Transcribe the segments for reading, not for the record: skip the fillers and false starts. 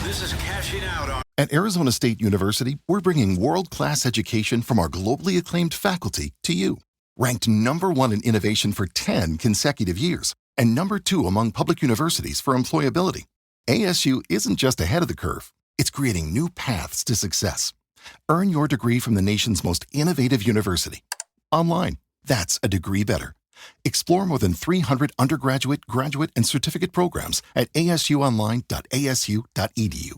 This is Cashing Out on... At Arizona State University, we're bringing world-class education from our globally acclaimed faculty to you. Ranked #1 in innovation for 10 consecutive years and #2 among public universities for employability. ASU isn't just ahead of the curve. It's creating new paths to success. Earn your degree from the nation's most innovative university. Online. That's a degree better. Explore more than 300 undergraduate, graduate, and certificate programs at asuonline.asu.edu.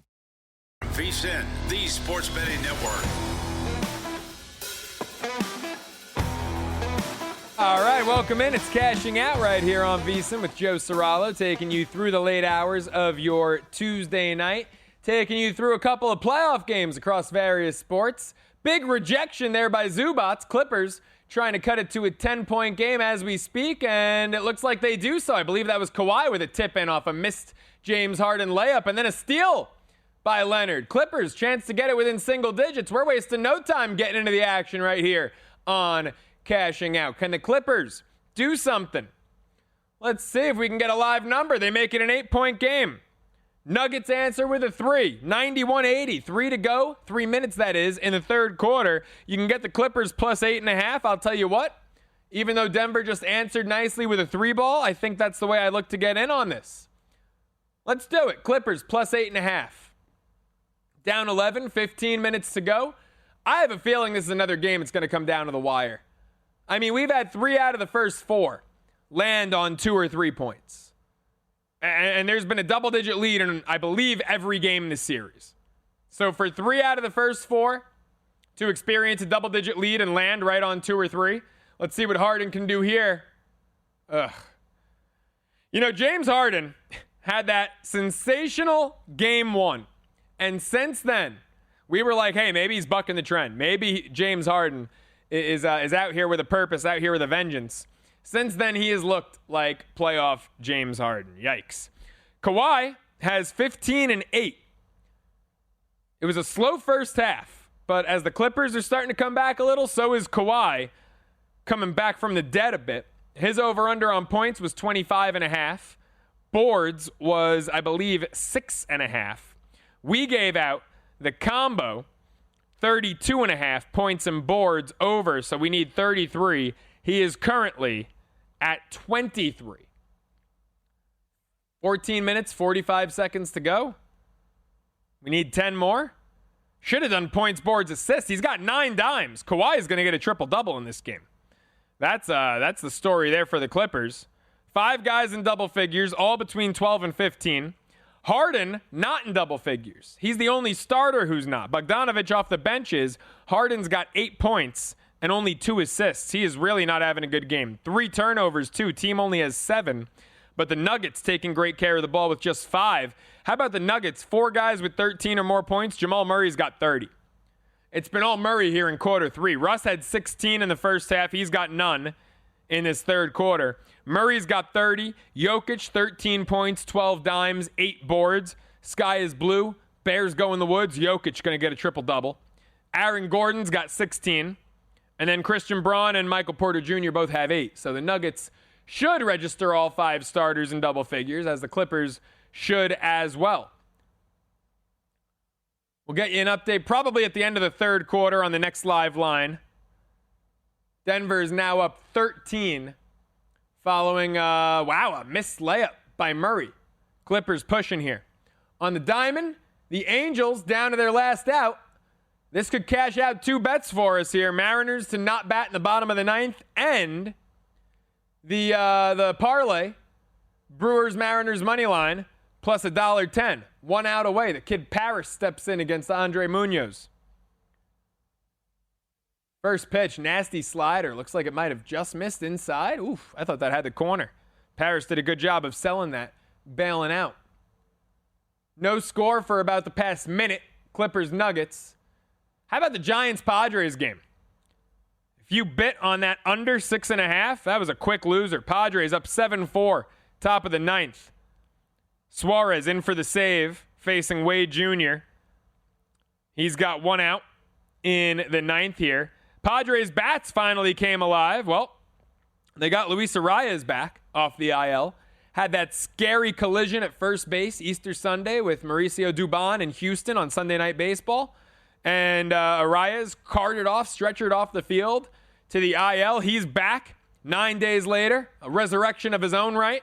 VSiN, the Sports Betting Network. All right, welcome in. It's Cashing Out right here on VSiN with Joe Ceraulo, taking you through the late hours of your Tuesday night, taking you through a couple of playoff games across various sports. Big rejection there by Zubats. Clippers trying to cut it to a 10-point game as we speak, and it looks like they do so. I believe that was Kawhi with a tip-in off a missed James Harden layup, and then a steal by Leonard. Clippers, chance to get it within single digits. We're wasting no time getting into the action right here on Cashing Out. Can the Clippers do something? Let's see if we can get a live number. They make it an 8-point game. Nuggets answer with a 3. 91-80. 3 to go. 3 minutes, that is, in the third quarter. You can get the Clippers plus 8.5. I'll tell you what, even though Denver just answered nicely with a 3-ball, I think that's the way I look to get in on this. Let's do it. Clippers plus 8.5. Down 11, 15 minutes to go. I have a feeling this is another game it's going to come down to the wire. I mean, we've had 3 out of the first 4 land on 2 or 3 points. And there's been a double-digit lead in, I believe, every game in this series. So for 3 out of the first 4 to experience a double-digit lead and land right on 2 or 3, let's see what Harden can do here. Ugh. You know, James Harden had that sensational game 1. And since then, we were like, hey, maybe he's bucking the trend. Maybe James Harden is out here with a purpose, out here with a vengeance. Since then, he has looked like playoff James Harden. Yikes. Kawhi has 15 and 8. It was a slow first half, but as the Clippers are starting to come back a little, so is Kawhi coming back from the dead a bit. His over-under on points was 25.5. Boards was, I believe, 6.5. We gave out the combo 32.5 points and boards over, so we need 33. He is currently at 23. 14 minutes, 45 seconds to go. We need 10 more. Should have done points, boards, assists. He's got 9 dimes. Kawhi is going to get a triple-double in this game. That's the story there for the Clippers. 5 guys in double figures, all between 12 and 15. Harden, not in double figures. He's the only starter who's not. Bogdanović off the benches. Harden's got 8 points and only 2 assists. He is really not having a good game. 3 turnovers, too. Team only has 7. But the Nuggets taking great care of the ball with just 5. How about the Nuggets? 4 guys with 13 or more points. Jamal Murray's got 30. It's been all Murray here in quarter 3. Russ had 16 in the first half. He's got none in this third quarter. Murray's got 30. Jokic, 13 points, 12 dimes, 8 boards. Sky is blue. Bears go in the woods. Jokic going to get a triple-double. Aaron Gordon's got 16. And then Christian Braun and Michael Porter Jr. both have 8. So the Nuggets should register all 5 starters in double figures, as the Clippers should as well. We'll get you an update probably at the end of the third quarter on the next live line. Denver is now up 13 following, a missed layup by Murray. Clippers pushing here. On the diamond, the Angels down to their last out. This could cash out 2 bets for us here. Mariners to not bat in the bottom of the 9th, and the parlay, Brewers-Mariners money line, plus $1.10. 1 out away. The kid Parrish steps in against Andre Munoz. First pitch, nasty slider. Looks like it might have just missed inside. Oof, I thought that had the corner. Parrish did a good job of selling that, bailing out. No score for about the past minute. Clippers-Nuggets. How about the Giants-Padres game? If you bit on that under 6.5, that was a quick loser. Padres up 7-4, top of the 9th. Suarez in for the save, facing Wade Jr. He's got 1 out in the 9th here. Padres bats finally came alive. Well, they got Luis Arias back off the IL. had that scary collision at first base Easter Sunday with Mauricio Dubon in Houston on Sunday Night Baseball. And Arias carted off, stretchered off the field to the IL. He's back 9 days later, a resurrection of his own right.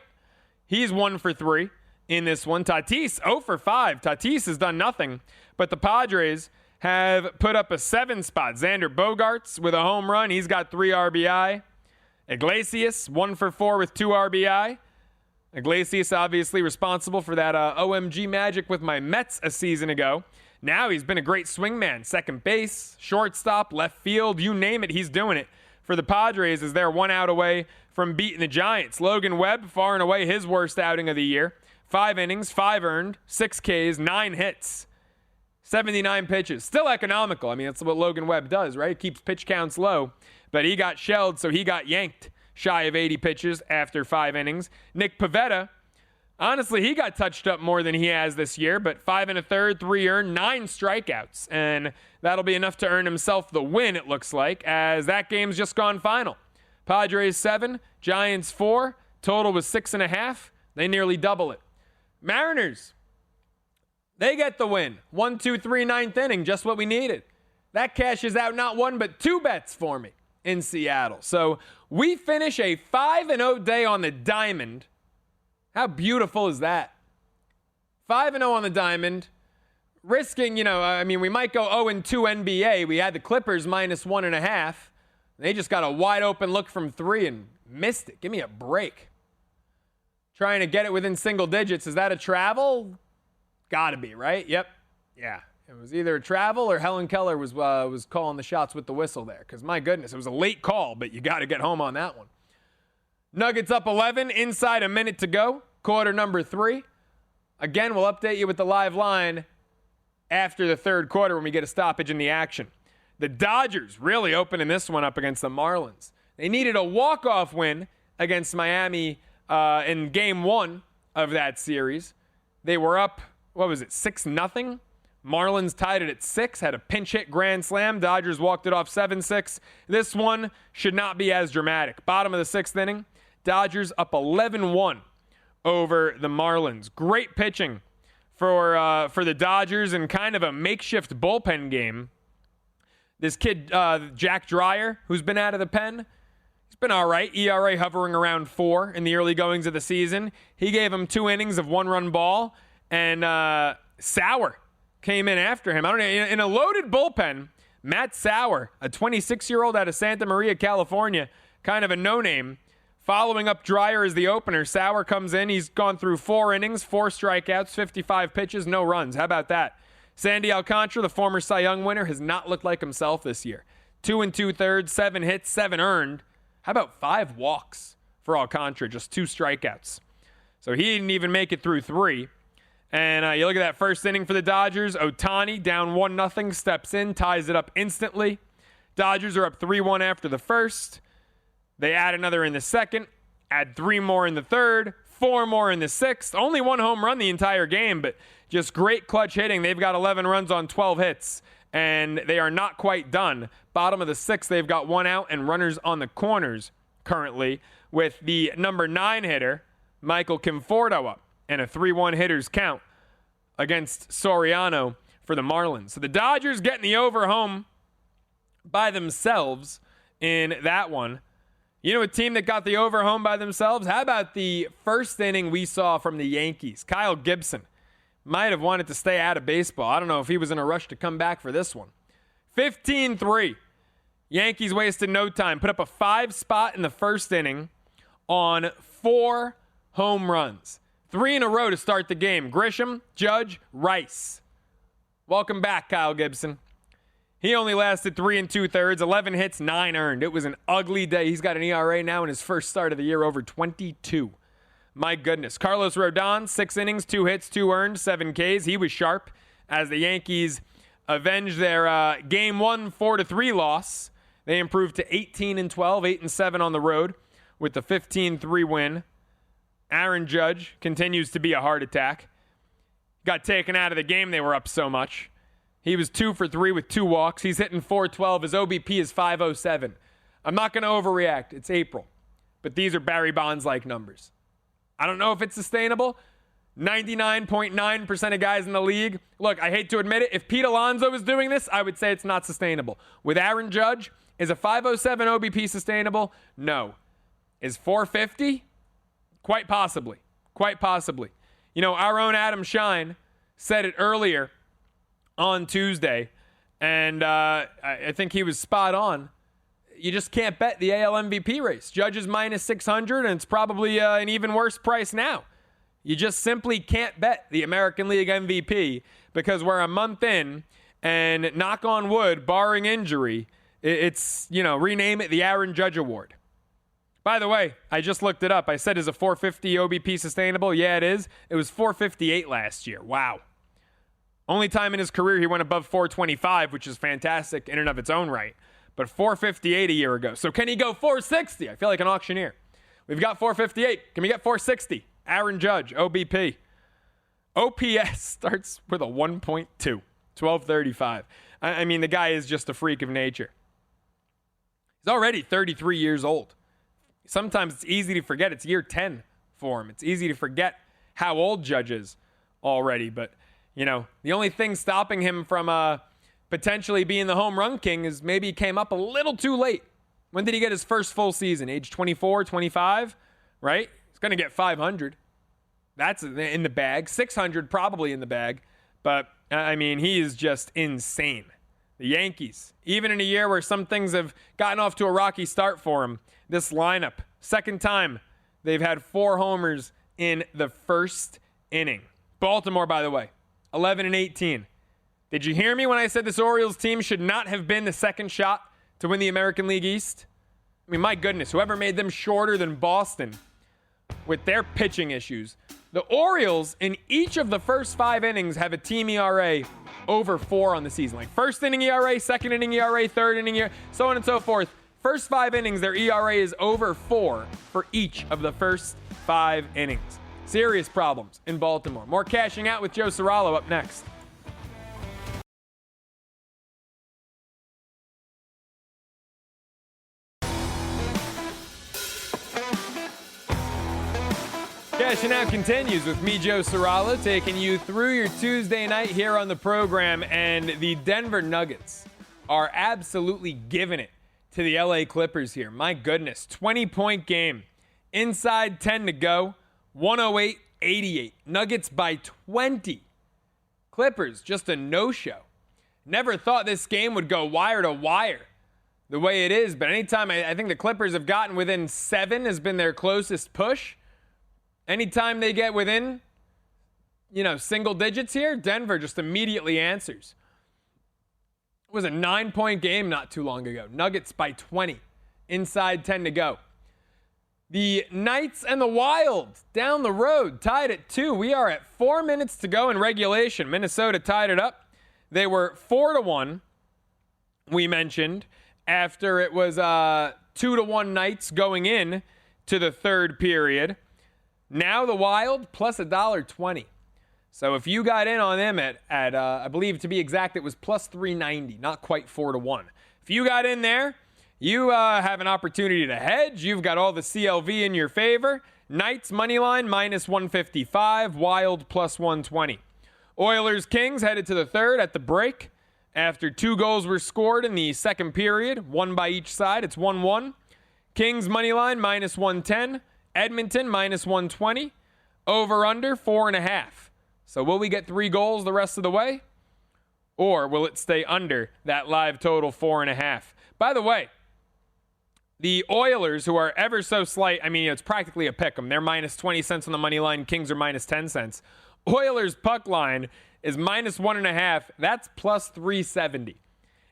He's 1 for 3 in this one. Tatis, 0 for 5. Tatis has done nothing, but the Padres have put up a 7 spot. Xander Bogaerts with a home run. He's got 3 RBI. Iglesias, 1 for 4 with 2 RBI. Iglesias obviously responsible for that OMG magic with my Mets a season ago. Now he's been a great swingman. Second base, shortstop, left field, you name it, he's doing it for the Padres as they're 1 out away from beating the Giants. Logan Webb, far and away his worst outing of the year. 5 innings, 5 earned, 6 Ks, 9 hits, 79 pitches. Still economical. I mean, that's what Logan Webb does, right? He keeps pitch counts low, but he got shelled, so he got yanked shy of 80 pitches after 5 innings. Nick Pivetta, honestly, he got touched up more than he has this year, but 5 1/3, 3 earned, 9 strikeouts. And that'll be enough to earn himself the win, it looks like, as that game's just gone final. Padres 7, Giants 4, total was 6.5. They nearly double it. Mariners, they get the win. 1, 2, 3, 9th inning, just what we needed. That cashes out not 1 but 2 bets for me in Seattle. So we finish a 5-0 day on the diamond. How beautiful is that? 5-0 on the diamond. Risking, we might go 0-2 NBA. We had the Clippers minus 1.5. They just got a wide open look from 3 and missed it. Give me a break. Trying to get it within single digits. Is that a travel? Gotta be, right? Yep. Yeah. It was either a travel or Helen Keller was calling the shots with the whistle there. Because, my goodness, it was a late call, but you got to get home on that one. Nuggets up 11, inside a minute to go. Quarter number 3. Again, we'll update you with the live line after the third quarter when we get a stoppage in the action. The Dodgers really opening this one up against the Marlins. They needed a walk-off win against Miami in game 1 of that series. They were up, 6-0? Marlins tied it at 6, had a pinch hit grand slam. Dodgers walked it off 7-6. This one should not be as dramatic. Bottom of the 6th inning, Dodgers up 11-1 over the Marlins. Great pitching for the Dodgers and kind of a makeshift bullpen game. This kid, Jack Dreyer, who's been out of the pen, he's been all right. ERA hovering around 4 in the early goings of the season. He gave him 2 innings of 1-run ball, and Sauer came in after him. I don't know, in a loaded bullpen, Matt Sauer, a 26-year-old out of Santa Maria, California, kind of a no-name. Following up Dreyer as the opener, Sauer comes in. He's gone through 4 innings, 4 strikeouts, 55 pitches, no runs. How about that? Sandy Alcantara, the former Cy Young winner, has not looked like himself this year. 2 2/3, 7 hits, 7 earned. How about 5 walks for Alcantara, just 2 strikeouts? So he didn't even make it through 3. And you look at that first inning for the Dodgers. Ohtani, down 1-0, steps in, ties it up instantly. Dodgers are up 3-1 after the first. They add another in the second, add 3 more in the third, 4 more in the 6th. Only 1 home run the entire game, but just great clutch hitting. They've got 11 runs on 12 hits, and they are not quite done. Bottom of the 6th, they've got 1 out and runners on the corners currently with the number 9 hitter, Michael Conforto, up, and a 3-1 hitters count against Soriano for the Marlins. So the Dodgers getting the over home by themselves in that one. You know a team that got the over home by themselves? How about the first inning we saw from the Yankees? Kyle Gibson might have wanted to stay out of baseball. I don't know if he was in a rush to come back for this one. 15-3. Yankees wasted no time. Put up a 5 spot in the first inning on 4 home runs. 3 in a row to start the game. Grisham, Judge, Rice. Welcome back, Kyle Gibson. He only lasted 3 2/3, 11 hits, 9 earned. It was an ugly day. He's got an ERA now in his first start of the year over 22. My goodness. Carlos Rodon, 6 innings, 2 hits, 2 earned, 7 Ks. He was sharp as the Yankees avenged their Game 1 4-3 loss. They improved to 18-12, 8-7 on the road with the 15-3 win. Aaron Judge continues to be a heart attack. Got taken out of the game. They were up so much. He was 2 for 3 with 2 walks. He's hitting .412. His OBP is .507. I'm not going to overreact. It's April. But these are Barry Bonds-like numbers. I don't know if it's sustainable. 99.9% of guys in the league. Look, I hate to admit it. If Pete Alonso was doing this, I would say it's not sustainable. With Aaron Judge, is a 507 OBP sustainable? No. Is 450? Quite possibly. Quite possibly. You know, our own Adam Shine said it earlier on Tuesday, and I think he was spot on. You just can't bet the AL MVP race. Judge is minus 600, and it's probably an even worse price now. You just simply can't bet the American League MVP because we're a month in, and knock on wood, barring injury, it's, rename it the Aaron Judge Award. By the way, I just looked it up. I said, is a 450 OBP sustainable? Yeah, it is. It was 458 last year. Wow. Only time in his career he went above 425, which is fantastic in and of its own right. But 458 a year ago. So can he go 460? I feel like an auctioneer. We've got 458. Can we get 460? Aaron Judge, OBP. OPS starts with a 1.2, 1235. I mean, the guy is just a freak of nature. He's already 33 years old. Sometimes it's easy to forget. It's year 10 for him. It's easy to forget how old Judge is already. But, the only thing stopping him from potentially being the home run king is maybe he came up a little too late. When did he get his first full season? Age 24, 25, right? He's going to get 500. That's in the bag. 600 probably in the bag. But, he is just insane. The Yankees, even in a year where some things have gotten off to a rocky start for him, this lineup, second time they've had 4 homers in the first inning. Baltimore, by the way, 11-18. Did you hear me when I said this Orioles team should not have been the second shot to win the American League East? My goodness, whoever made them shorter than Boston with their pitching issues. The Orioles, in each of the first 5 innings, have a team ERA over 4 on the season. Like first inning ERA, second inning ERA, third inning ERA, so on and so forth. First 5 innings, their ERA is over 4 for each of the first 5 innings. Serious problems in Baltimore. More Cashing Out with Joe Ceraulo up next. Cashing Out continues with me, Joe Ceraulo, taking you through your Tuesday night here on the program. And the Denver Nuggets are absolutely giving it to the LA Clippers here. My goodness, 20-point game. Inside 10 to go, 108-88. Nuggets by 20. Clippers, just a no-show. Never thought this game would go wire to wire the way it is, but anytime I think the Clippers have gotten within 7 has been their closest push. Anytime they get within, single digits here, Denver just immediately answers. It was a 9-point game not too long ago. Nuggets by 20. Inside 10 to go. The Knights and the Wild down the road tied at 2. We are at 4 minutes to go in regulation. Minnesota tied it up. They were 4-1, we mentioned, after it was 2-1 Knights going in to the third period. Now the Wild plus $1.20. So if you got in on them at I believe to be exact, it was plus 390, not quite 4-1. If you got in there, you have an opportunity to hedge. You've got all the CLV in your favor. Knights money line minus 155, Wild plus 120. Oilers Kings headed to the third at the break after 2 goals were scored in the second period, 1 by each side. It's 1-1. Kings money line minus 110. Edmonton minus 120. Over under 4.5. So will we get 3 goals the rest of the way? Or will it stay under that live total 4.5? By the way, the Oilers, who are ever so slight, it's practically a pick 'em. They're minus 20 cents on the money line. Kings are minus 10 cents. Oilers puck line is minus 1.5. That's plus 370.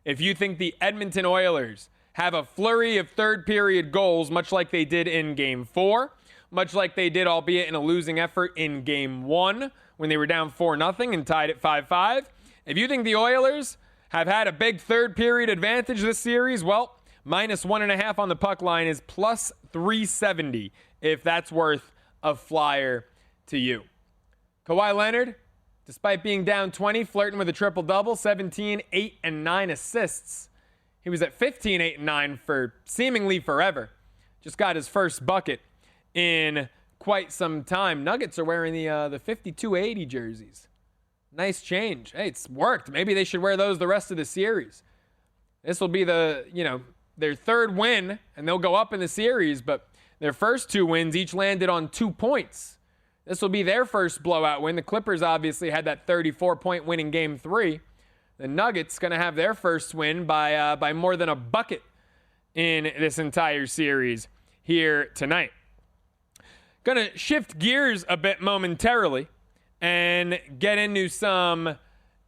If you think the Edmonton Oilers have a flurry of third period goals, much like they did in Game 4, much like they did, albeit in a losing effort, in Game 1 when they were down 4-0 and tied at 5-5. If you think the Oilers have had a big third period advantage this series, well, minus 1.5 on the puck line is plus 370 if that's worth a flyer to you. Kawhi Leonard, despite being down 20, flirting with a triple-double, 17, 8, and 9 assists. He was at 15, 8, and 9 for seemingly forever. Just got his first bucket in quite some time. Nuggets are wearing the 5280 jerseys. Nice change. Hey, it's worked. Maybe they should wear those the rest of the series. This will be their third win, and they'll go up in the series, but their first 2 wins each landed on 2 points. This will be their first blowout win. The Clippers obviously had that 34-point win in Game 3. The Nuggets going to have their first win by more than a bucket in this entire series here tonight. Going to shift gears a bit momentarily and get into some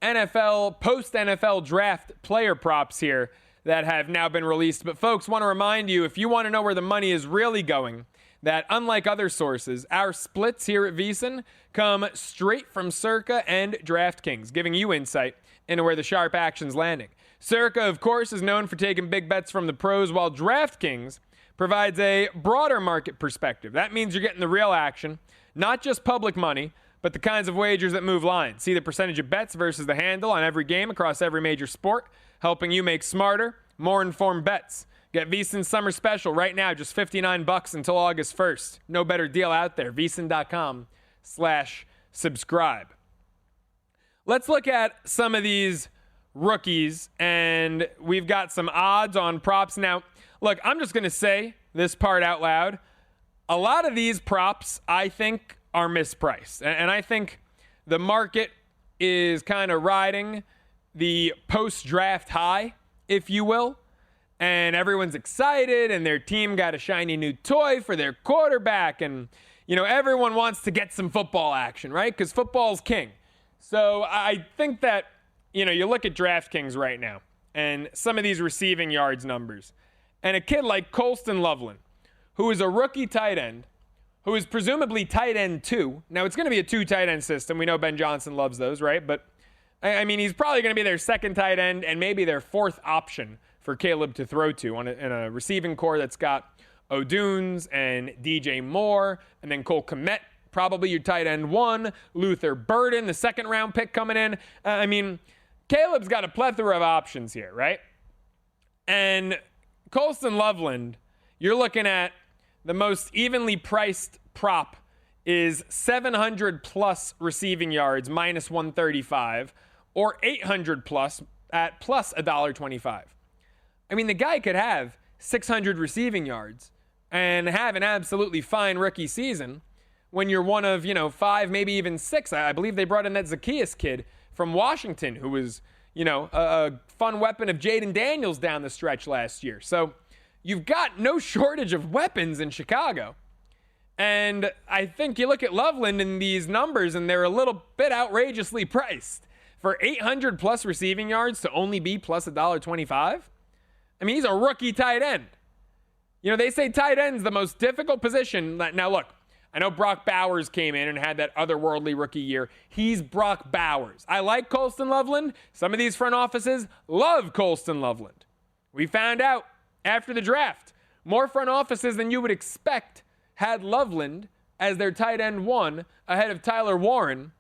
post-NFL draft player props here that have now been released. But folks, want to remind you, if you want to know where the money is really going, that unlike other sources, our splits here at VSiN come straight from Circa and DraftKings, giving you insight into where the sharp action's landing. Circa, of course, is known for taking big bets from the pros, while DraftKings provides a broader market perspective. That means you're getting the real action, not just public money, but the kinds of wagers that move lines. See the percentage of bets versus the handle on every game across every major sport, helping you make smarter, more informed bets. Get VSiN's summer special right now, just $59 until August 1st. No better deal out there. VSiN.com/subscribe. Let's look at some of these rookies, and we've got some odds on props. Now, look, I'm just going to say this part out loud. A lot of these props, I think, are mispriced. And I think the market is kind of riding the post-draft high, if you will. And everyone's excited, and their team got a shiny new toy for their quarterback. And, everyone wants to get some football action, right? Because football's king. So I think that, you look at DraftKings right now and some of these receiving yards numbers. And a kid like Colston Loveland, who is a rookie tight end, who is presumably tight end 2. Now, it's going to be a 2 tight end system. We know Ben Johnson loves those, right? But, he's probably going to be their second tight end and maybe their 4th option for Caleb to throw to in a receiving core that's got O'Dunes and DJ Moore, and then Cole Kmet, probably your tight end 1, Luther Burden, the 2nd-round pick coming in. Caleb's got a plethora of options here, right? And Colston Loveland, you're looking at the most evenly priced prop is 700 plus receiving yards minus 135, or 800 plus at plus $1.25. The guy could have 600 receiving yards and have an absolutely fine rookie season when you're one of, 5, maybe even 6. I believe they brought in that Zacchaeus kid from Washington who was, a fun weapon of Jaden Daniels down the stretch last year. So you've got no shortage of weapons in Chicago. And I think you look at Loveland and these numbers, and they're a little bit outrageously priced. For 800 plus receiving yards to only be plus $1.25? He's a rookie tight end. They say tight end's the most difficult position. Now, look, I know Brock Bowers came in and had that otherworldly rookie year. He's Brock Bowers. I like Colston Loveland. Some of these front offices love Colston Loveland. We found out after the draft, more front offices than you would expect had Loveland as their tight end 1 ahead of Tyler Warren,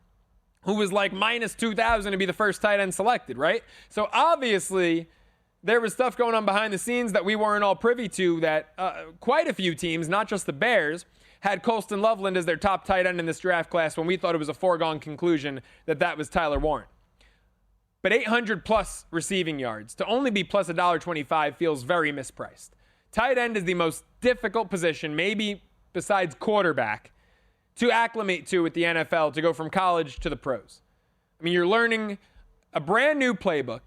who was like minus 2,000 to be the first tight end selected, right? So obviously, there was stuff going on behind the scenes that we weren't all privy to, that quite a few teams, not just the Bears, had Colston Loveland as their top tight end in this draft class when we thought it was a foregone conclusion that was Tyler Warren. But 800 plus receiving yards to only be plus $1.25 feels very mispriced. Tight end is the most difficult position, maybe besides quarterback, to acclimate to at the NFL, to go from college to the pros. You're learning a brand new playbook,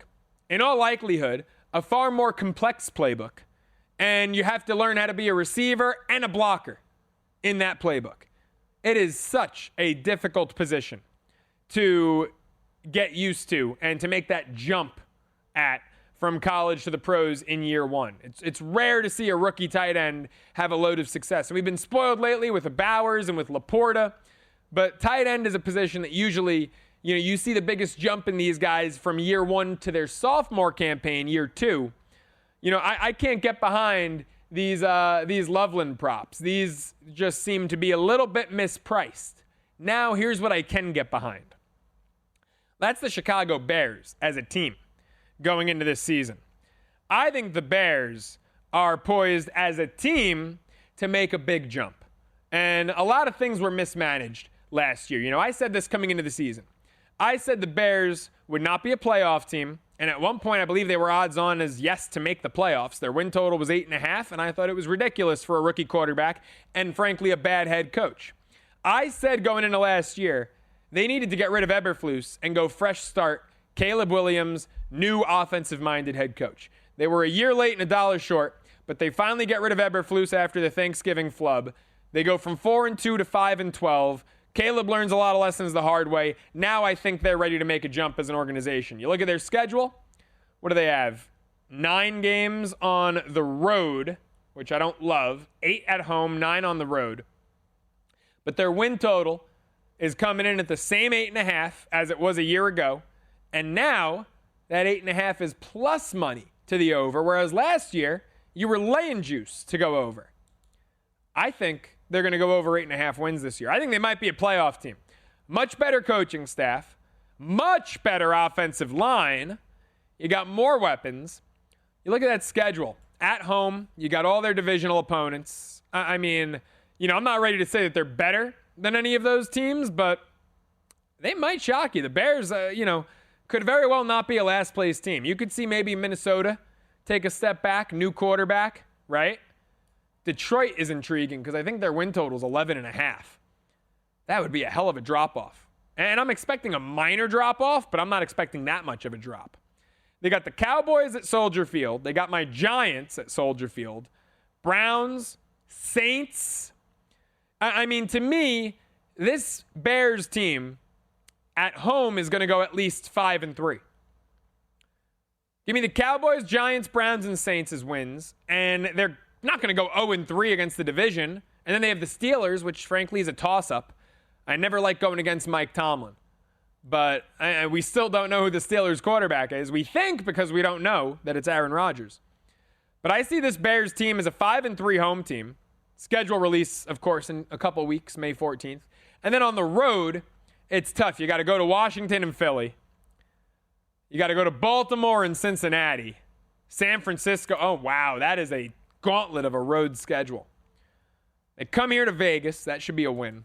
in all likelihood, a far more complex playbook, and you have to learn how to be a receiver and a blocker in that playbook. It is such a difficult position to get used to and to make that jump at from college to the pros in year 1. It's rare to see a rookie tight end have a load of success. And we've been spoiled lately with the Bowers and with Laporta, but tight end is a position that usually, you see the biggest jump in these guys from year 1 to their sophomore campaign, year 2. I can't get behind these Loveland props. These just seem to be a little bit mispriced. Now, here's what I can get behind. That's the Chicago Bears as a team going into this season. I think the Bears are poised as a team to make a big jump. And a lot of things were mismanaged last year. You know, I said this coming into the season. I said the Bears would not be a playoff team. And at one point, I believe they were odds on as yes to make the playoffs. Their win total was 8.5, and I thought it was ridiculous for a rookie quarterback and, frankly, a bad head coach. I said going into last year, they needed to get rid of Eberflus and go fresh start, Caleb Williams, new offensive-minded head coach. They were a year late and a dollar short, but they finally get rid of Eberflus after the Thanksgiving flub. They go from 4-2 to 5-12. Caleb learns a lot of lessons the hard way. Now I think they're ready to make a jump as an organization. You look at their schedule. What do they have? 9 games on the road, which I don't love. 8 at home, 9 on the road. But their win total is coming in at the same 8.5 as it was a year ago. And now that 8.5 is plus money to the over, whereas last year you were laying juice to go over. I think they're going to go over 8.5 wins this year. I think they might be a playoff team. Much better coaching staff, much better offensive line. You got more weapons. You look at that schedule. At home, you got all their divisional opponents. I mean, you know, I'm not ready to say that they're better than any of those teams, but they might shock you. The Bears, could very well not be a last place team. You could see maybe Minnesota take a step back, new quarterback, right? Detroit is intriguing because I think their win total is 11.5. That would be a hell of a drop-off. And I'm expecting a minor drop-off, but I'm not expecting that much of a drop. They got the Cowboys at Soldier Field. They got my Giants at Soldier Field. Browns, Saints. I mean, to me, this Bears team at home is going to go at least 5-3. Give me the Cowboys, Giants, Browns, and Saints as wins, and they're not going to go 0-3 against the division. And then they have the Steelers, which frankly is a toss-up. I never like going against Mike Tomlin. But we still don't know who the Steelers quarterback is. We think because we don't know that it's Aaron Rodgers. But I see this Bears team as a 5-3 home team. Schedule release, of course, in a couple weeks, May 14th. And then on the road, it's tough. You got to go to Washington and Philly. You got to go to Baltimore and Cincinnati. San Francisco. Oh, wow. That is a gauntlet of a road schedule. They come here to Vegas. That should be a win.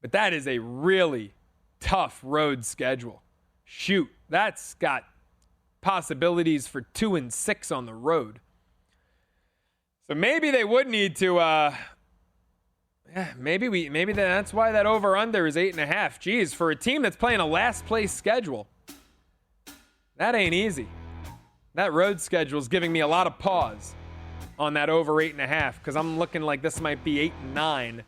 But that is a really tough road schedule. Shoot, that's got possibilities for 2-6 on the road. So maybe they would need to. Maybe that's why that over/under is 8.5. Geez, for a team that's playing a last place schedule, that ain't easy. That road schedule is giving me a lot of pause on that over 8.5 because I'm looking like this might be 8-9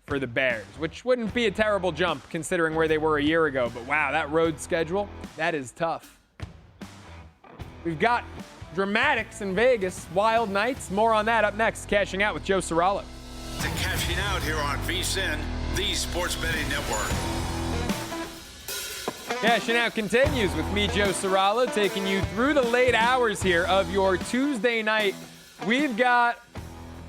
for the Bears, which wouldn't be a terrible jump considering where they were a year ago. But wow, that road schedule, that is tough. We've got dramatics in Vegas, wild nights. More on that up next. Cashing Out with Joe Ceraulo. To Cashing Out here on VSiN, the Sports Betting Network. Cashing Out continues with me, Joe Ceraulo, taking you through the late hours here of your Tuesday night. We've got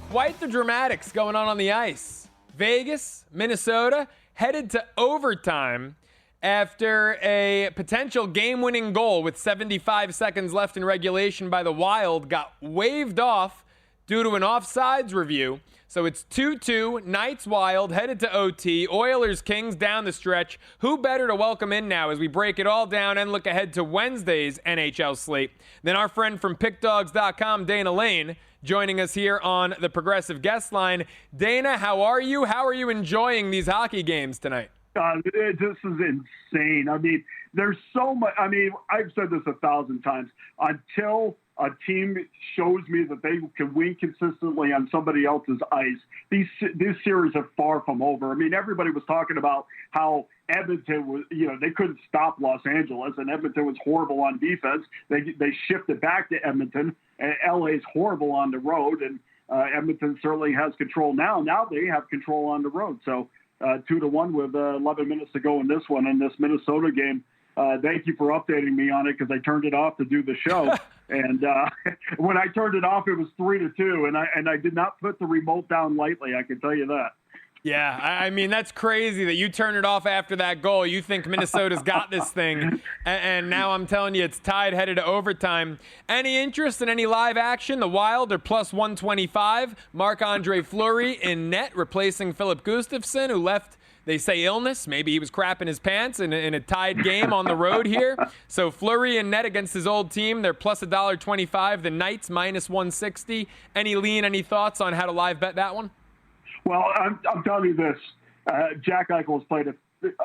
quite the dramatics going on the ice. Vegas, Minnesota, headed to overtime after a potential game-winning goal with 75 seconds left in regulation by the Wild got waved off due to an offsides review. So it's 2-2, Knights Wild, headed to OT, Oilers Kings down the stretch. Who better to welcome in now as we break it all down and look ahead to Wednesday's NHL slate than our friend from PickDogs.com, Dana Lane, joining us here on the Progressive Guest Line. Dana, how are you? How are you enjoying these hockey games tonight? This is insane. I mean, there's so much. I mean, I've said this 1,000 times. Until a team shows me that they can win consistently on somebody else's ice, these series are far from over. I mean, everybody was talking about how Edmonton was, they couldn't stop Los Angeles, and Edmonton was horrible on defense. They shifted back to Edmonton, and LA's horrible on the road, and Edmonton certainly has control now. Now they have control on the road. So 2-1 with 11 minutes to go in this one, in this Minnesota game. Thank you for updating me on it because I turned it off to do the show. And when I turned it off, it was 3-2, and I did not put the remote down lightly. I can tell you that. Yeah, I mean, that's crazy that you turn it off after that goal. You think Minnesota's got this thing, and now I'm telling you it's tied, headed to overtime. Any interest in any live action? The Wild are plus 125. Marc-Andre Fleury in net, replacing Philip Gustafsson, who left, they say, illness. Maybe he was crapping his pants in a tied game on the road here. So Fleury in net against his old team. They're plus $1.25. The Knights minus 160. Any thoughts on how to live bet that one? Well, I'm telling you this. Jack Eichel has played a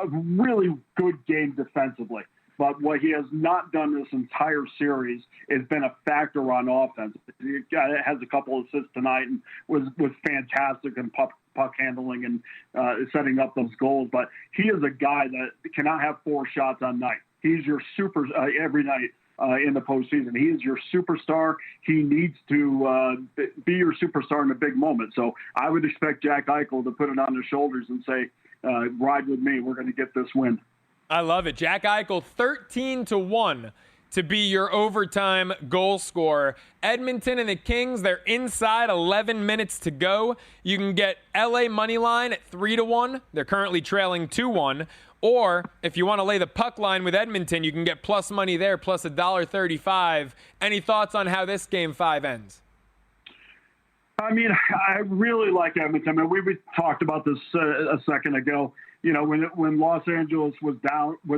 really good game defensively. But what he has not done this entire series has been a factor on offense. He has a couple of assists tonight and was fantastic in puck handling and setting up those goals. But he is a guy that cannot have 4 shots on night. He's your super every night. In the postseason, he is your superstar. He needs to be your superstar in a big moment. So I would expect Jack Eichel to put it on his shoulders and say, "Ride with me. We're going to get this win." I love it. Jack Eichel, 13-1 to be your overtime goal scorer. Edmonton and the Kings, they're inside 11 minutes to go. You can get LA money line at 3-1. They're currently trailing 2-1. Or if you want to lay the puck line with Edmonton, you can get plus money there, plus $1.35. Any thoughts on how this Game 5 ends? I mean, I really like Edmonton. I mean, we talked about this a second ago. You know, when Los Angeles was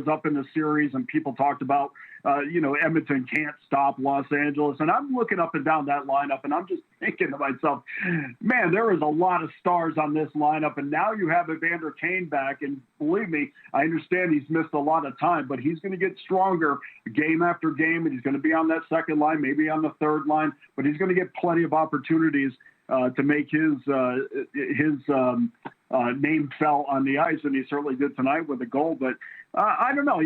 up in the series, and people talked about, Edmonton can't stop Los Angeles. And I'm looking up and down that lineup, and I'm just thinking to myself, man, there is a lot of stars on this lineup. And now you have Evander Kane back, and believe me, I understand he's missed a lot of time, but he's going to get stronger game after game, and he's going to be on that second line, maybe on the third line, but he's going to get plenty of opportunities to make his name fell on the ice, and he certainly did tonight with a goal. But I don't know.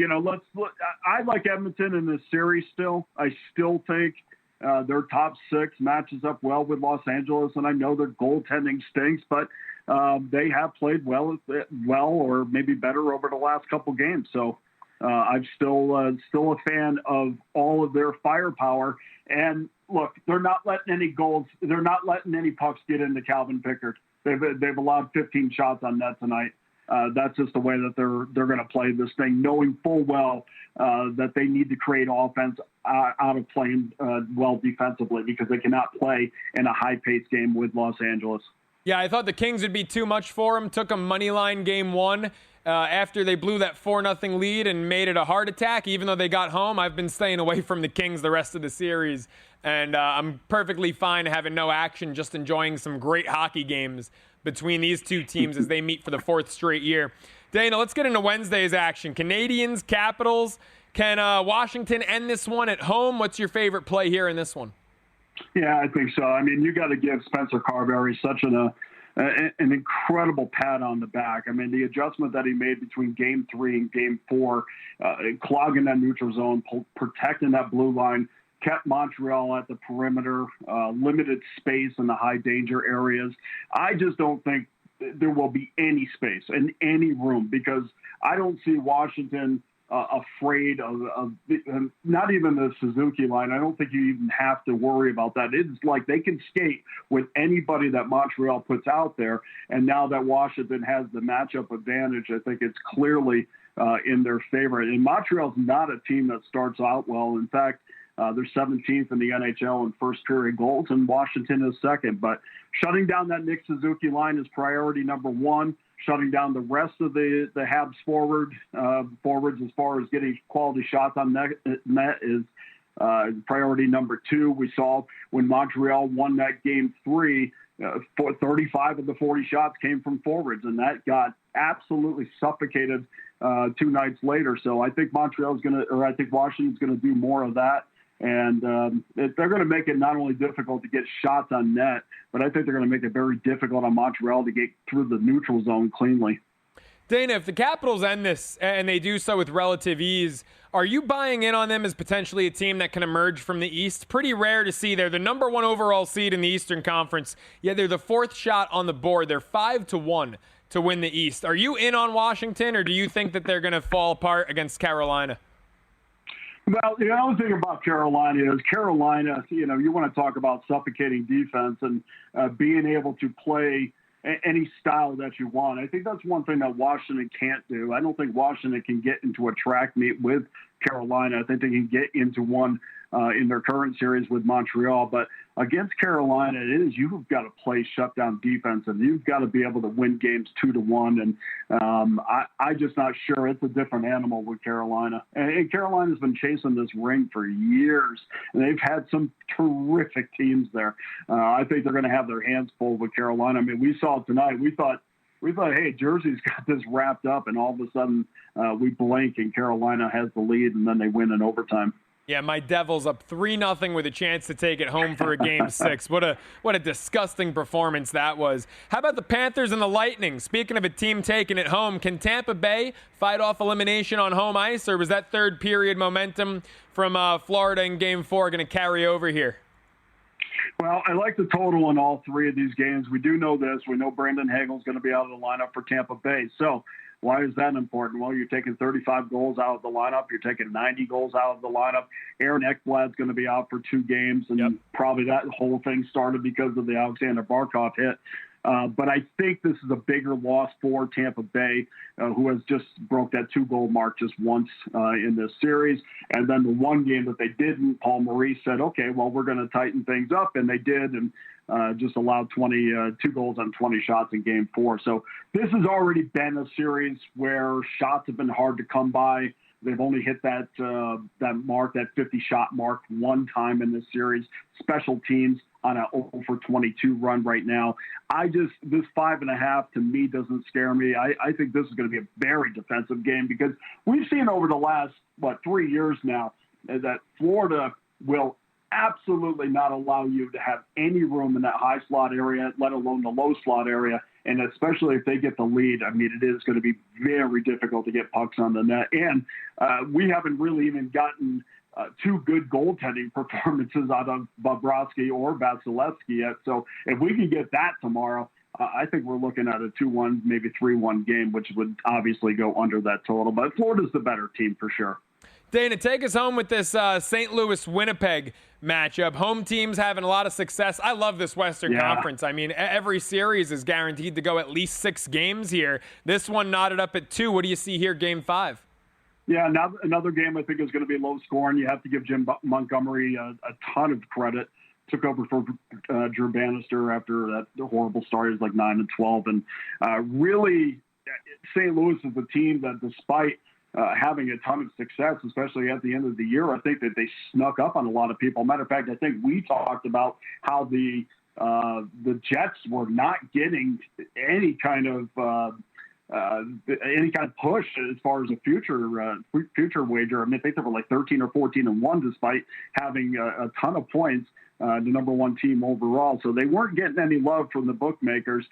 I like Edmonton in this series still. I still think their top 6 matches up well with Los Angeles, and I know their goaltending stinks, but they have played well or maybe better over the last couple games. So I'm still a fan of all of their firepower. And look, they're not letting any goals. They're not letting any pucks get into Calvin Pickard. They've allowed 15 shots on net tonight. That's just the way that they're going to play this thing, knowing full well that they need to create offense out of playing well defensively, because they cannot play in a high-paced game with Los Angeles. Yeah, I thought the Kings would be too much for them. Took them money line Game 1 after they blew that 4-0 lead and made it a heart attack. Even though they got home, I've been staying away from the Kings the rest of the series. And I'm perfectly fine having no action, just enjoying some great hockey games between these two teams as they meet for the 4th straight year. Dana, let's get into Wednesday's action. Canadiens, Capitals. Can Washington end this one at home? What's your favorite play here in this one? Yeah, I think so. I mean, you got to give Spencer Carberry such an incredible pat on the back. I mean, the adjustment that he made between Game 3 and Game 4, clogging that neutral zone, protecting that blue line, kept Montreal at the perimeter, limited space in the high danger areas. I just don't think there will be any space in any room, because I don't see Washington afraid of not even the Suzuki line. I don't think you even have to worry about that. It's like they can skate with anybody that Montreal puts out there. And now that Washington has the matchup advantage, I think it's clearly in their favor. And Montreal's not a team that starts out well. In fact, they're 17th in the NHL in first period goals, and Washington is second. But shutting down that Nick Suzuki line is priority number 1. Shutting down the rest of the Habs forwards as far as getting quality shots on net is priority number 2. We saw when Montreal won that Game 3, 35 of the 40 shots came from forwards, and that got absolutely suffocated 2 nights later. So I think Washington's going to do more of that. And they're going to make it not only difficult to get shots on net, but I think they're going to make it very difficult on Montreal to get through the neutral zone cleanly. Dana, if the Capitals end this, and they do so with relative ease, are you buying in on them as potentially a team that can emerge from the East? Pretty rare to see. They're the number 1 overall seed in the Eastern Conference, yet they're the 4th shot on the board. They're 5-1 to win the East. Are you in on Washington, or do you think that they're going to fall apart against Carolina? Well, the other thing about Carolina, you want to talk about suffocating defense and being able to play any style that you want. I think that's one thing that Washington can't do. I don't think Washington can get into a track meet with Carolina. I think they can get into one in their current series with Montreal. But against Carolina, you've got to play shutdown defense, and you've got to be able to win games 2-1. And I'm just not sure. It's a different animal with Carolina. And Carolina's been chasing this ring for years, and they've had some terrific teams there. I think they're going to have their hands full with Carolina. I mean, we saw it tonight. We thought, hey, Jersey's got this wrapped up, and all of a sudden we blink and Carolina has the lead, and then they win in overtime. Yeah, my Devils up 3-0 with a chance to take it home for a Game 6. What a disgusting performance that was. How about the Panthers and the Lightning? Speaking of a team taking it home, can Tampa Bay fight off elimination on home ice, or was that third period momentum from Florida in Game 4 going to carry over here? Well, I like the total in all three of these games. We do know this. We know Brandon Hagel's going to be out of the lineup for Tampa Bay. So why is that important? Well, you're taking 35 goals out of the lineup. You're taking 90 goals out of the lineup. Aaron Ekblad's going to be out for 2 games, and probably that whole thing started because of the Alexander Barkov hit. But I think this is a bigger loss for Tampa Bay, who has just broke that 2-goal mark just once in this series. And then the one game that they didn't, Paul Maurice said, okay, well, we're going to tighten things up. And they did, and just allowed 2 goals on 20 shots in Game 4. So this has already been a series where shots have been hard to come by. They've only hit that mark, that 50-shot mark, one time in this series. Special teams on a 0-for-22 run right now. This 5.5 to me doesn't scare me. I think this is going to be a very defensive game because we've seen over the last, 3 years now that Florida will absolutely not allow you to have any room in that high slot area, let alone the low slot area. And especially if they get the lead, I mean, it is going to be very difficult to get pucks on the net. And we haven't really even gotten 2 good goaltending performances out of Bobrovsky or Vasilevsky yet. So if we can get that tomorrow, I think we're looking at a 2-1, maybe 3-1 game, which would obviously go under that total. But Florida's the better team for sure. Dana, take us home with this St. Louis-Winnipeg matchup. Home teams having a lot of success. I love this Western Conference. I mean, every series is guaranteed to go at least 6 games here. This one knotted up at 2. What do you see here, Game 5? Yeah, now another game I think is going to be low scoring. You have to give Jim Montgomery a ton of credit. Took over for Drew Bannister after that horrible start. He was like 9-12. And really, St. Louis is a team that despite having a ton of success, especially at the end of the year, I think that they snuck up on a lot of people. Matter of fact, I think we talked about how the Jets were not getting any kind of push as far as a future wager. I mean, I think they were like 13 or 14-1 despite having a ton of points, the number 1 team overall. So they weren't getting any love from the bookmakers.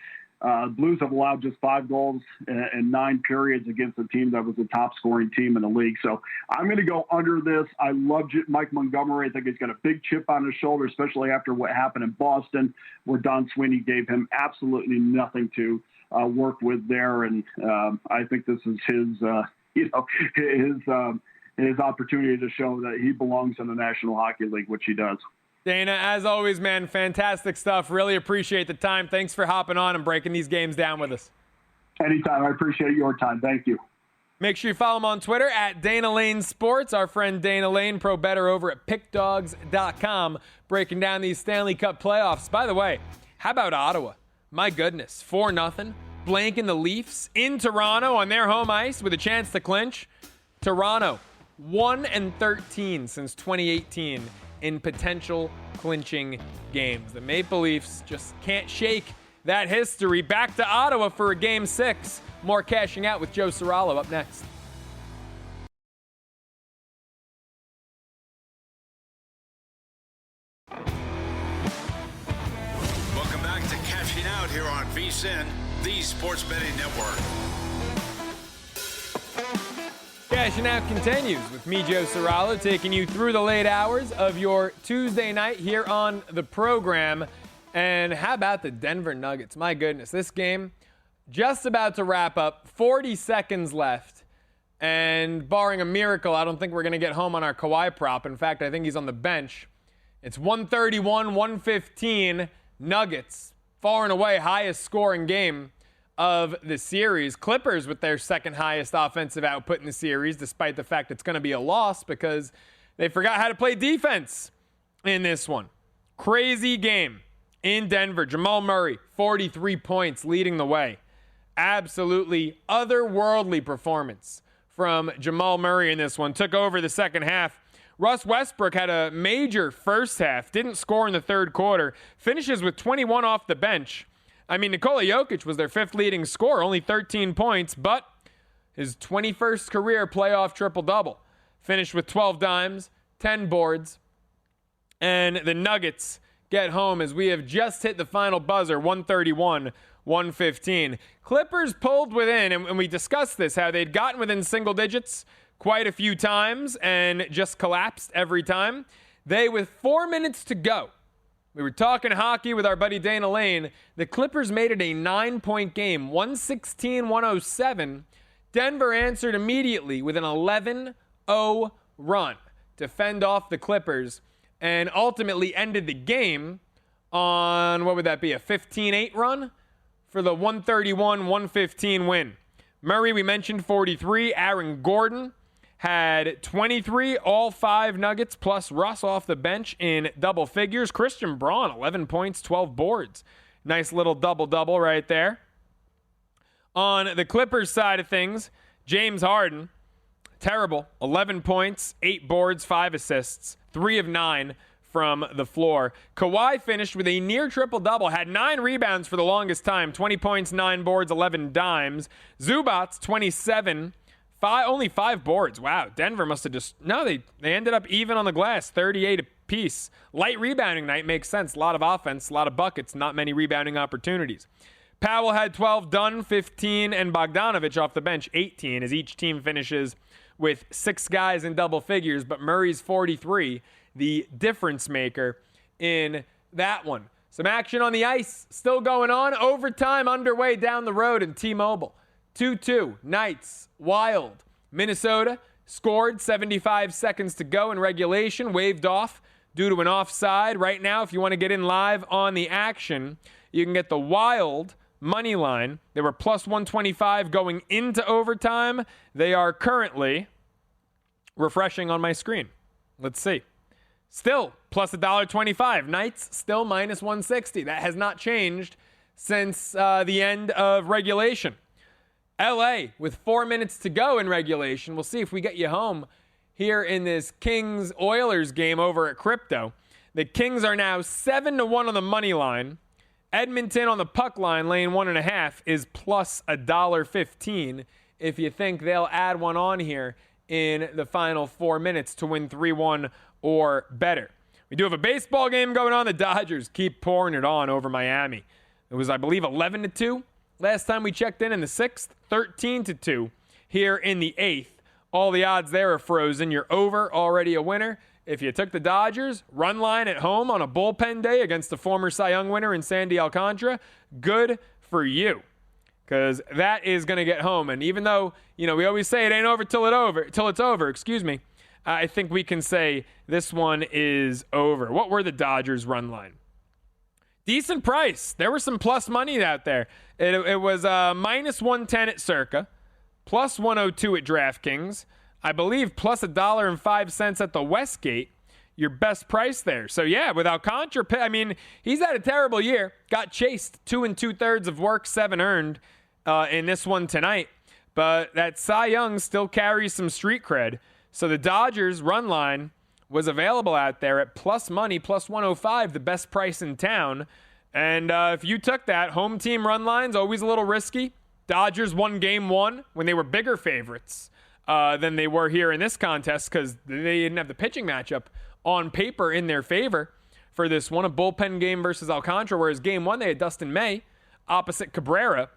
Blues have allowed just 5 goals in 9 periods against a team that was the top scoring team in the league. So I'm going to go under this. I love Mike Montgomery. I think he's got a big chip on his shoulder, especially after what happened in Boston, where Don Sweeney gave him absolutely nothing to work with there. And I think this is his opportunity to show that he belongs in the National Hockey League, which he does. Dana, as always, man, fantastic stuff. Really appreciate the time. Thanks for hopping on and breaking these games down with us. Anytime. I appreciate your time. Thank you. Make sure you follow him on Twitter at Dana Lane Sports. Our friend Dana Lane, pro better over at pickdogs.com, breaking down these Stanley Cup playoffs. By the way, how about Ottawa? My goodness, 4-0, blanking the Leafs in Toronto on their home ice with a chance to clinch. Toronto, 1-13 since 2018 in potential clinching games. The Maple Leafs just can't shake that history. Back to Ottawa for a Game 6. More Cashing Out with Joe Ceraulo up next. Welcome back to Cashing Out here on VSiN, the Sports Betting Network. Cashing Out continues with me, Joe Ceraulo, taking you through the late hours of your Tuesday night here on the program. And how about the Denver Nuggets? My goodness, this game just about to wrap up, 40 seconds left. And barring a miracle, I don't think we're going to get home on our Kawhi prop. In fact, I think he's on the bench. It's 131, 115, Nuggets far and away highest scoring game of the series. Clippers with their second highest offensive output in the series, despite the fact it's going to be a loss because they forgot how to play defense in this one. Crazy game in Denver. Jamal Murray, 43 points, leading the way. Absolutely otherworldly performance from Jamal Murray in this one. Took over the second half. Russ Westbrook had a major first half, didn't score in the third quarter, finishes with 21 off the bench. I mean, Nikola Jokic was their fifth leading scorer, only 13 points, but his 21st career playoff triple-double. Finished with 12 dimes, 10 boards, and the Nuggets get home as we have just hit the final buzzer, 131-115. Clippers pulled within, and we discussed this, how they'd gotten within single digits quite a few times and just collapsed every time. They, with 4 minutes to go, we were talking hockey with our buddy Dana Lane. The Clippers made it a 9-point game, 116-107. Denver answered immediately with an 11-0 run to fend off the Clippers and ultimately ended the game on, what would that be, a 15-8 run for the 131-115 win. Murray, we mentioned, 43. Aaron Gordon had 23, all 5 Nuggets, plus Russ off the bench in double figures. Christian Braun, 11 points, 12 boards. Nice little double-double right there. On the Clippers side of things, James Harden, terrible. 11 points, 8 boards, 5 assists, 3 of 9 from the floor. Kawhi finished with a near triple-double, had 9 rebounds for the longest time, 20 points, 9 boards, 11 dimes. Zubats, 27, only 5 boards. Wow, Denver must have just... No, they ended up even on the glass, 38 apiece. Light rebounding night makes sense. A lot of offense, a lot of buckets, not many rebounding opportunities. Powell had 12, Dunn 15, and Bogdanovich off the bench 18, as each team finishes with 6 guys in double figures, but Murray's 43, the difference maker in that one. Some action on the ice still going on. Overtime underway down the road in T-Mobile. 2-2, Knights, Wild. Minnesota scored, 75 seconds to go in regulation, waved off due to an offside. Right now, if you want to get in live on the action, you can get the Wild money line. They were plus 125 going into overtime. They are currently refreshing on my screen. Let's see. Still plus $1.25. Knights still minus 160. That has not changed since the end of regulation. LA with 4 minutes to go in regulation. We'll see if we get you home here in this Kings-Oilers game over at Crypto. The Kings are now 7-1 on the money line. Edmonton on the puck line, laying 1.5, is plus $1.15 if you think they'll add one on here in the final 4 minutes to win 3-1 or better. We do have a baseball game going on. The Dodgers keep pouring it on over Miami. It was, I believe, 11-2 last time we checked in the 6th, 13-2 here in the 8th. All the odds there are frozen. You're over, already a winner. If you took the Dodgers, run line at home on a bullpen day against the former Cy Young winner in Sandy Alcantara, good for you, because that is going to get home. And even though, we always say it ain't over till it's over, I think we can say this one is over. What were the Dodgers run line? Decent price. There was some plus money out there. It was minus 110 at Circa, plus 102 at DraftKings. I believe plus $1.05 at the Westgate. Your best price there. So yeah, with Alcantara, he's had a terrible year. Got chased 2 2/3 of work, 7 earned in this one tonight. But that Cy Young still carries some street cred. So the Dodgers run line was available out there at plus money, plus 105, the best price in town. And if you took that, home team run line's always a little risky. Dodgers won game 1 when they were bigger favorites than they were here in this contest because they didn't have the pitching matchup on paper in their favor for this one, a bullpen game versus Alcantara, whereas game 1 they had Dustin May opposite Cabrera.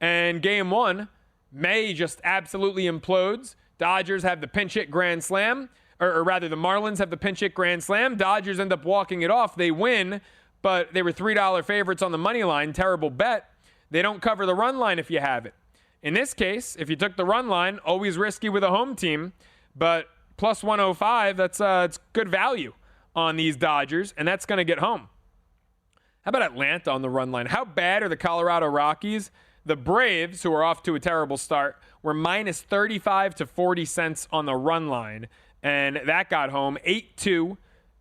And game 1, May just absolutely implodes. Dodgers have the pinch hit grand slam, or rather the Marlins have the pinch hit grand slam. Dodgers end up walking it off. They win, but they were $3 favorites on the money line. Terrible bet. They don't cover the run line if you have it. In this case, if you took the run line, always risky with a home team, but plus 105, that's it's good value on these Dodgers, and that's going to get home. How about Atlanta on the run line? How bad are the Colorado Rockies? The Braves, who are off to a terrible start, were minus 35 to 40 cents on the run line. And that got home 8-2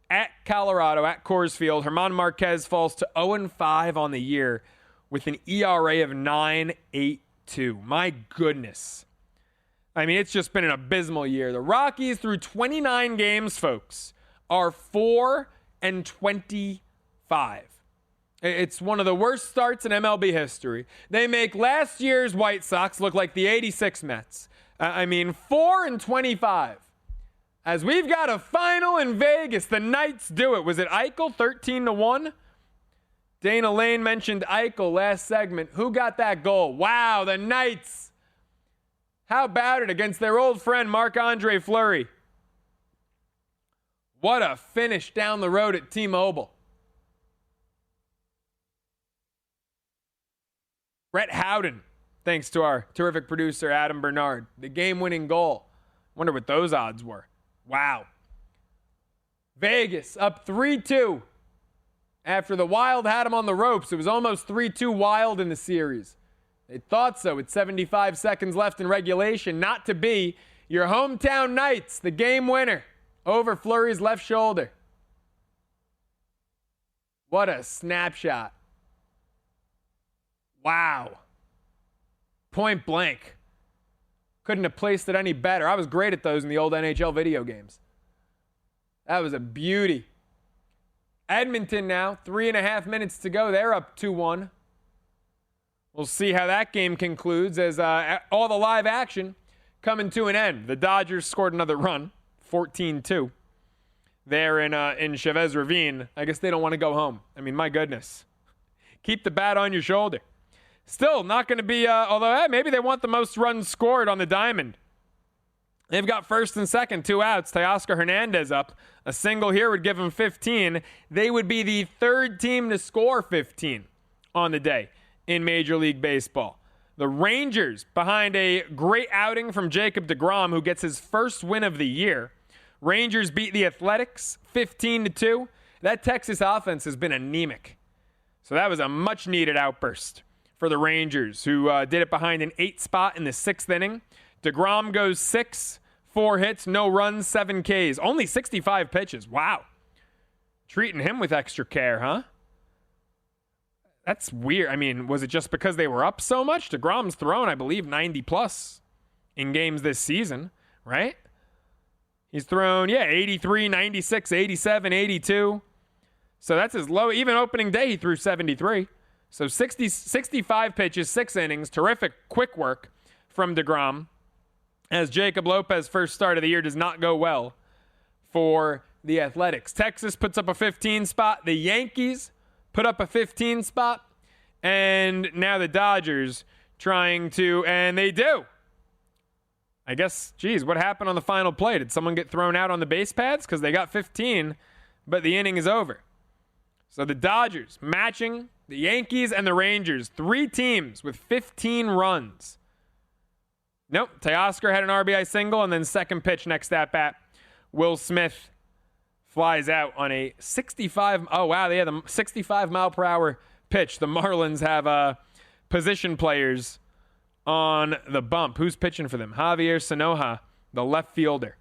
at Colorado, at Coors Field. German Marquez falls to 0-5 on the year with an ERA of 9.82. My goodness. I mean, it's just been an abysmal year. The Rockies, through 29 games, folks, are 4-25. It's one of the worst starts in MLB history. They make last year's White Sox look like the 86 Mets. 4-25. As we've got a final in Vegas, the Knights do it. Was it Eichel, 13-1? Dana Lane mentioned Eichel last segment. Who got that goal? Wow, the Knights. How about it against their old friend Marc-Andre Fleury? What a finish down the road at T-Mobile. Brett Howden, thanks to our terrific producer Adam Bernard. The game-winning goal. Wonder what those odds were. Wow. Vegas up 3-2. After the Wild had them on the ropes, it was almost 3-2 Wild in the series. They thought so with 75 seconds left in regulation. Not to be. Your hometown Knights, the game winner, over Fleury's left shoulder. What a snapshot. Wow. Point blank. Couldn't have placed it any better. I was great at those in the old NHL video games. That was a beauty. Edmonton now, 3.5 minutes to go. They're up 2-1. We'll see how that game concludes as all the live action coming to an end. The Dodgers scored another run, 14-2. There in Chavez Ravine. I guess they don't want to go home. I mean, my goodness. Keep the bat on your shoulder. Still not going to be, although maybe they want the most runs scored on the diamond. They've got first and second, 2 outs. Teoscar Hernandez up. A single here would give them 15. They would be the third team to score 15 on the day in Major League Baseball. The Rangers, behind a great outing from Jacob deGrom, who gets his first win of the year. Rangers beat the Athletics 15-2. That Texas offense has been anemic. So that was a much-needed outburst for the Rangers, who did it behind an 8 spot in the 6th inning. DeGrom goes 6, 4 hits, no runs, 7 Ks. Only 65 pitches. Wow. Treating him with extra care, huh? That's weird. I mean, was it just because they were up so much? DeGrom's thrown, I believe, 90-plus in games this season, right? He's thrown, 83, 96, 87, 82. So that's his low. Even opening day, he threw 73. So 65 pitches, 6 innings. Terrific quick work from DeGrom, as Jacob Lopez's first start of the year does not go well for the Athletics. Texas puts up a 15 spot. The Yankees put up a 15 spot. And now the Dodgers trying to, and they do. I guess, what happened on the final play? Did someone get thrown out on the base paths? Because they got 15, but the inning is over. So the Dodgers matching the Yankees and the Rangers. 3 teams with 15 runs. Nope. Teoscar had an RBI single, and then second pitch next at bat. Will Smith flies out on a 65. Oh, wow. They had a 65 mile per hour pitch. The Marlins have position players on the bump. Who's pitching for them? Javier Sanoja, the left fielder.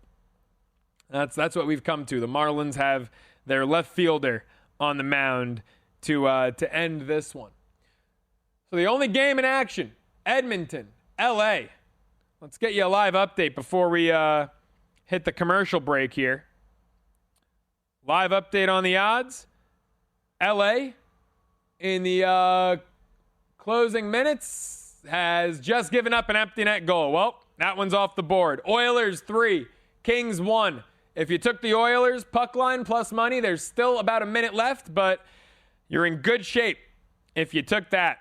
That's what we've come to. The Marlins have their left fielder on the mound to end this one. So the only game in action, Edmonton, LA. Let's get you a live update before we hit the commercial break here. Live update on the odds. LA in the closing minutes has just given up an empty net goal. Well, that one's off the board. Oilers 3, Kings 1. If you took the Oilers puck line plus money, there's still about a minute left, but you're in good shape if you took that.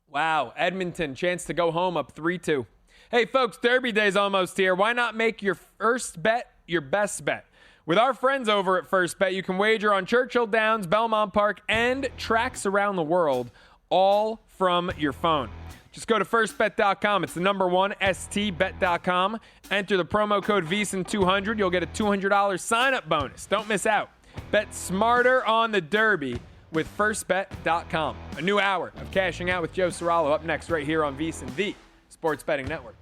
Wow, Edmonton, chance to go home up 3-2. Hey, folks, Derby Day's almost here. Why not make your first bet your best bet? With our friends over at First Bet, you can wager on Churchill Downs, Belmont Park, and tracks around the world, all from your phone. Just go to firstbet.com. It's the number one, stbet.com. Enter the promo code VEASAN200. You'll get a $200 sign-up bonus. Don't miss out. Bet smarter on the Derby with firstbet.com. A new hour of Cashing Out with Joe Ceraulo up next right here on VSiN, the Sports Betting Network.